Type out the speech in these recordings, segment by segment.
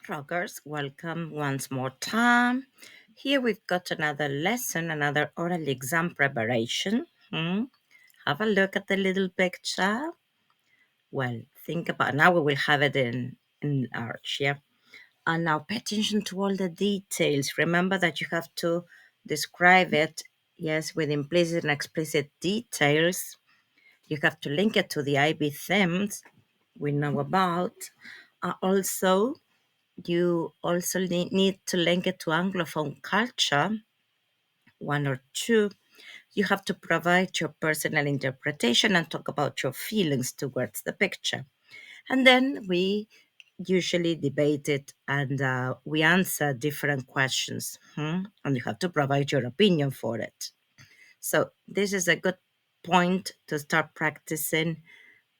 Rockers, welcome once more time. Here we've got another lesson, another oral exam preparation. Have a look at the little picture. Well, think about now we will have it in large, yeah. And now pay attention to all the details. Remember that you have to describe it, yes, with implicit and explicit details. You have to link it to the IB themes we know about. Also, you also need to link it to Anglophone culture, one or two. You have to provide your personal interpretation and talk about your feelings towards the picture. And then we usually debate it and we answer different questions. And you have to provide your opinion for it. So, this is a good point to start practicing.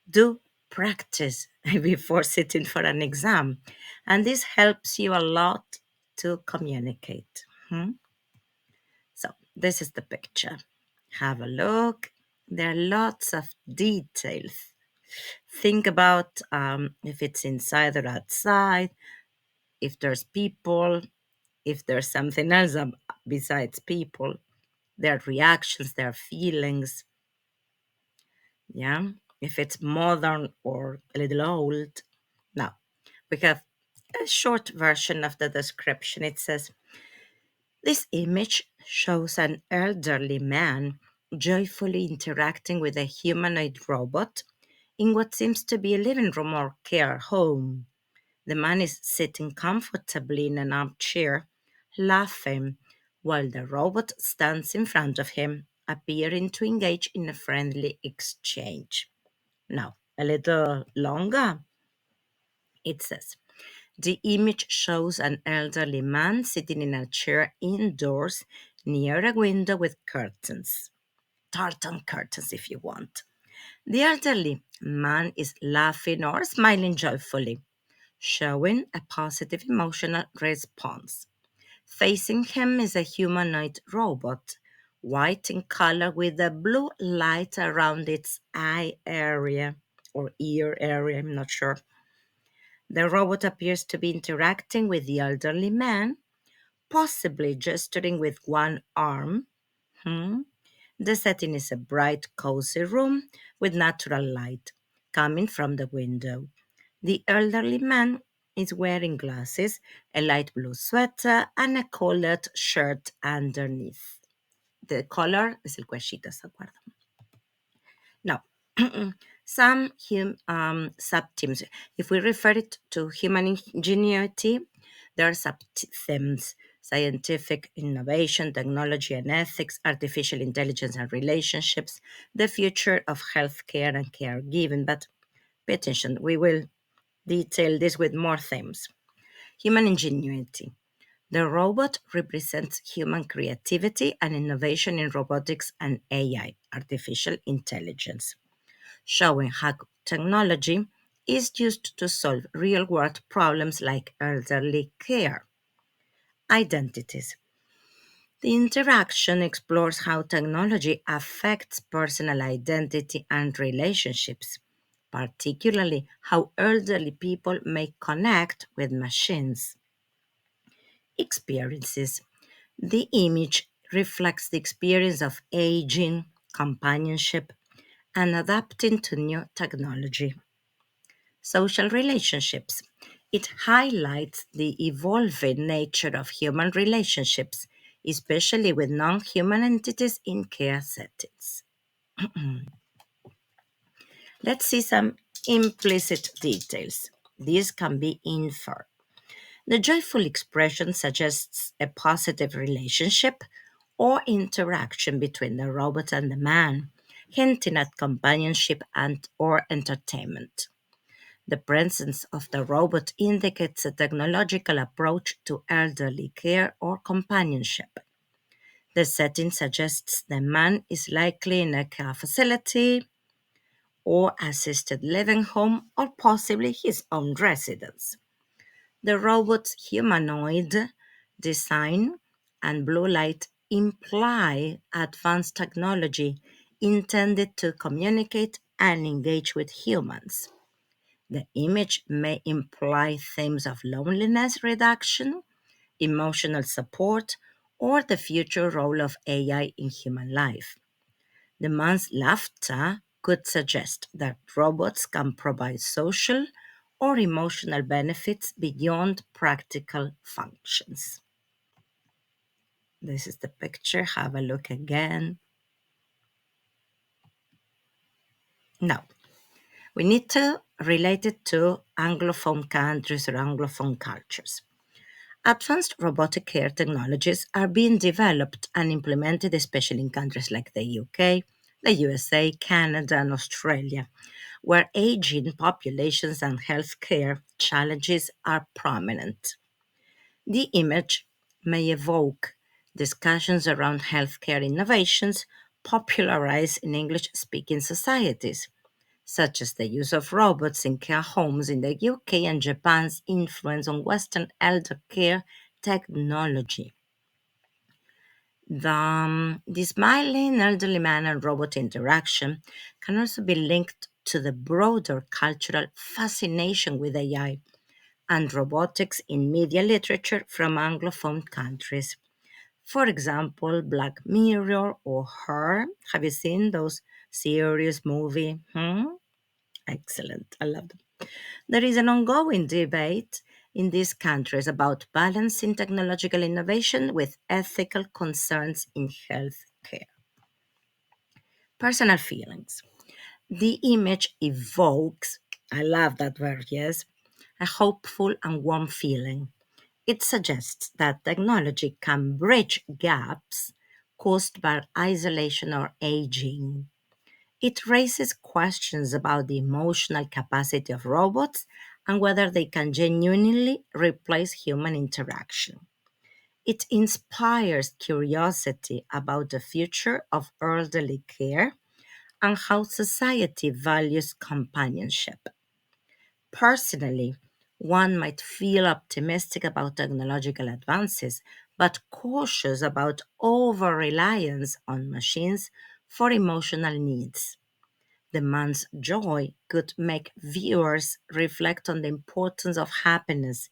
Do practice before sitting for an exam. And this helps you a lot to communicate. So, this is the picture. Have a look. There are lots of details. Think about if it's inside or outside, if there's people, if there's something else besides people, their reactions, their feelings. Yeah, if it's modern or a little old. Now, we have a short version of the description. It says, this image shows an elderly man joyfully interacting with a humanoid robot in what seems to be a living room or care home. The man is sitting comfortably in an armchair, laughing, while the robot stands in front of him, appearing to engage in a friendly exchange. Now, a little longer, it says, the image shows an elderly man sitting in a chair indoors near a window with curtains. Tartan curtains, if you want. The elderly man is laughing or smiling joyfully, showing a positive emotional response. Facing him is a humanoid robot, white in color with a blue light around its eye area or ear area, I'm not sure. The robot appears to be interacting with the elderly man, possibly gesturing with one arm. Hmm. The setting is a bright, cozy room with natural light coming from the window. The elderly man is wearing glasses, a light blue sweater, and a collared shirt underneath. The color es el cuellito, ¿se acuerdan? Now, some sub-themes. If we refer it to human ingenuity, there are sub-themes: scientific innovation, technology and ethics, artificial intelligence and relationships, the future of healthcare and caregiving. But pay attention, we will detail this with more themes. Human ingenuity. The robot represents human creativity and innovation in robotics and AI, artificial intelligence, showing how technology is used to solve real world problems like elderly care. Identities. The interaction explores how technology affects personal identity and relationships, particularly how elderly people may connect with machines. Experiences. The image reflects the experience of aging, companionship, and adapting to new technology. Social relationships. It highlights the evolving nature of human relationships, especially with non human entities in care settings. Let's see some implicit details. These can be inferred. The joyful expression suggests a positive relationship or interaction between the robot and the man, hinting at companionship and or entertainment. The presence of the robot indicates a technological approach to elderly care or companionship. The setting suggests the man is likely in a care facility or assisted living home or possibly his own residence. The robot's humanoid design and blue light imply advanced technology intended to communicate and engage with humans. The image may imply themes of loneliness reduction, emotional support, or the future role of AI in human life. The man's laughter could suggest that robots can provide social or emotional benefits beyond practical functions. This is the picture. Have a look again. Now, we need to relate it to Anglophone countries or Anglophone cultures. Advanced robotic care technologies are being developed and implemented, especially in countries like the UK, the USA, Canada, and Australia, where aging populations and healthcare challenges are prominent. The image may evoke discussions around healthcare innovations popularized in English speaking societies, such as the use of robots in care homes in the UK and Japan's influence on Western elder care technology. The smiling elderly man and robot interaction can also be linked to the broader cultural fascination with AI and robotics in media literature from Anglophone countries. For example, Black Mirror or Her. Have you seen those series, movie? Excellent. I love them. There is an ongoing debate in these countries about balancing technological innovation with ethical concerns in healthcare. Personal feelings. The image evokes, I love that word, yes, a hopeful and warm feeling. It suggests that technology can bridge gaps caused by isolation or aging. It raises questions about the emotional capacity of robots and whether they can genuinely replace human interaction. It inspires curiosity about the future of elderly care and how society values companionship. Personally, one might feel optimistic about technological advances, but cautious about over reliance on machines for emotional needs. The man's joy could make viewers reflect on the importance of happiness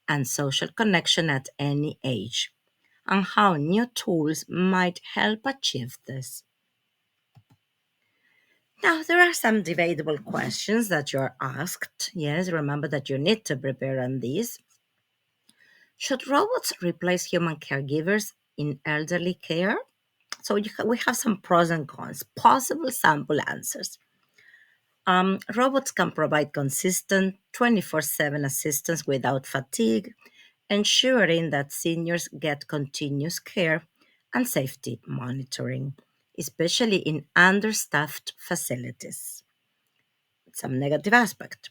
and social connection at any age, and how new tools might help achieve this. Now, there are some debatable questions that you're asked. Yes, remember that you need to prepare on these. Should robots replace human caregivers in elderly care? So we have some pros and cons, possible sample answers. Robots can provide consistent 24/7 assistance without fatigue, ensuring that seniors get continuous care and safety monitoring, especially in understaffed facilities. Some negative aspect.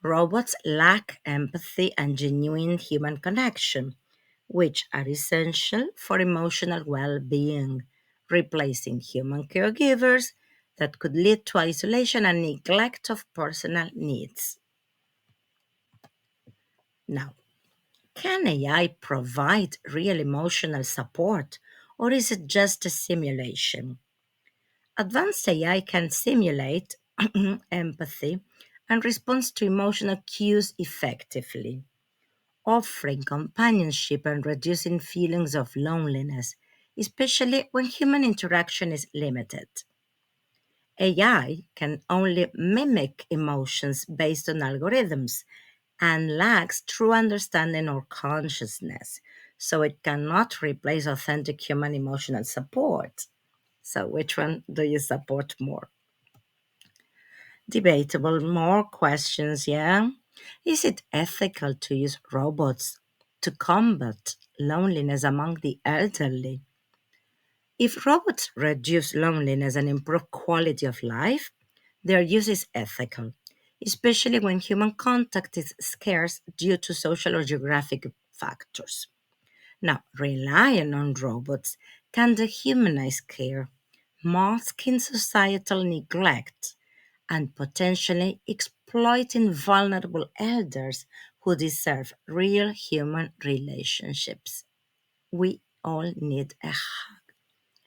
Robots lack empathy and genuine human connection, which are essential for emotional well being, replacing human caregivers that could lead to isolation and neglect of personal needs. Now, can AI provide real emotional support, or is it just a simulation? Advanced AI can simulate empathy and responds to emotional cues effectively, offering companionship and reducing feelings of loneliness, especially when human interaction is limited. AI can only mimic emotions based on algorithms and lacks true understanding or consciousness, so it cannot replace authentic human emotional support. So, which one do you support more? Debatable. More questions, yeah? Is it ethical to use robots to combat loneliness among the elderly? If robots reduce loneliness and improve quality of life, their use is ethical, especially when human contact is scarce due to social or geographic factors. Now, relying on robots can dehumanize care, masking societal neglect, and potentially exploiting vulnerable elders who deserve real human relationships. We all need a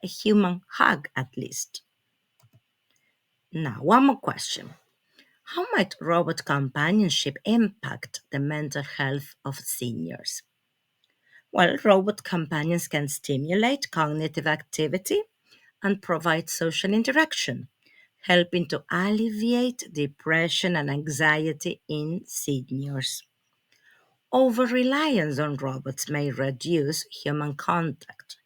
human hug at least. Now, one more question. How might robot companionship impact the mental health of seniors? Well, robot companions can stimulate cognitive activity and provide social interaction, helping to alleviate depression and anxiety in seniors. Over reliance on robots may reduce human contact,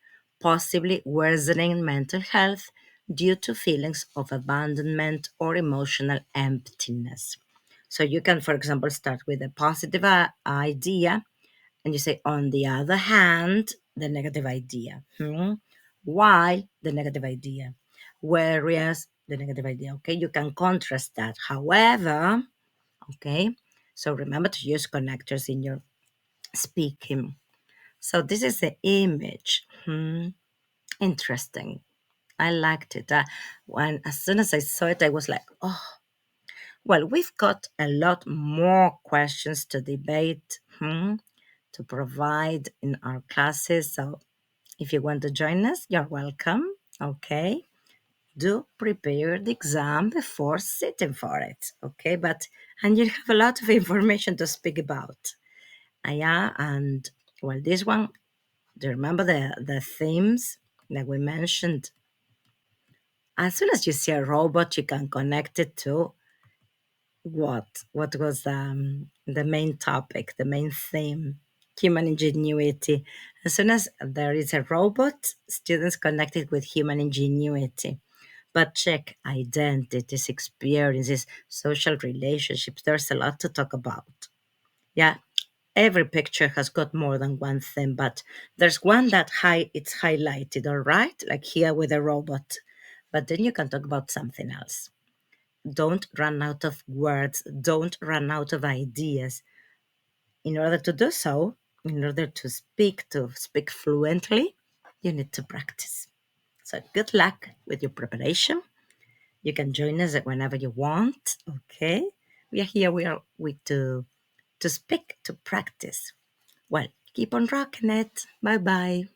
possibly worsening mental health due to feelings of abandonment or emotional emptiness. So you can, for example, start with a positive idea and you say, on the other hand, the negative idea. Why the negative idea? Whereas the negative idea, okay, you can contrast that. However, okay, so remember to use connectors in your speaking. So this is the image. Interesting. I liked it. When as soon as I saw it, I was like, oh, well, we've got a lot more questions to debate, to provide in our classes. So if you want to join us, you're welcome. Okay. Do prepare the exam before sitting for it. Okay. And you have a lot of information to speak about. Yeah. And well, this one, do you remember the themes that we mentioned? As soon as you see a robot, you can connect it to what was the main topic, the main theme, human ingenuity. As soon as there is a robot, students connect it with human ingenuity. But check identities, experiences, social relationships. There's a lot to talk about. Yeah, every picture has got more than one theme, but there's one that it's highlighted, all right? Like here with a robot. But then you can talk about something else. Don't run out of words, don't run out of ideas. In order to do so, in order to speak fluently, you need to practice. So good luck with your preparation. You can join us whenever you want. Okay. We are here to speak, to practice. Well, keep on rocking it. Bye bye.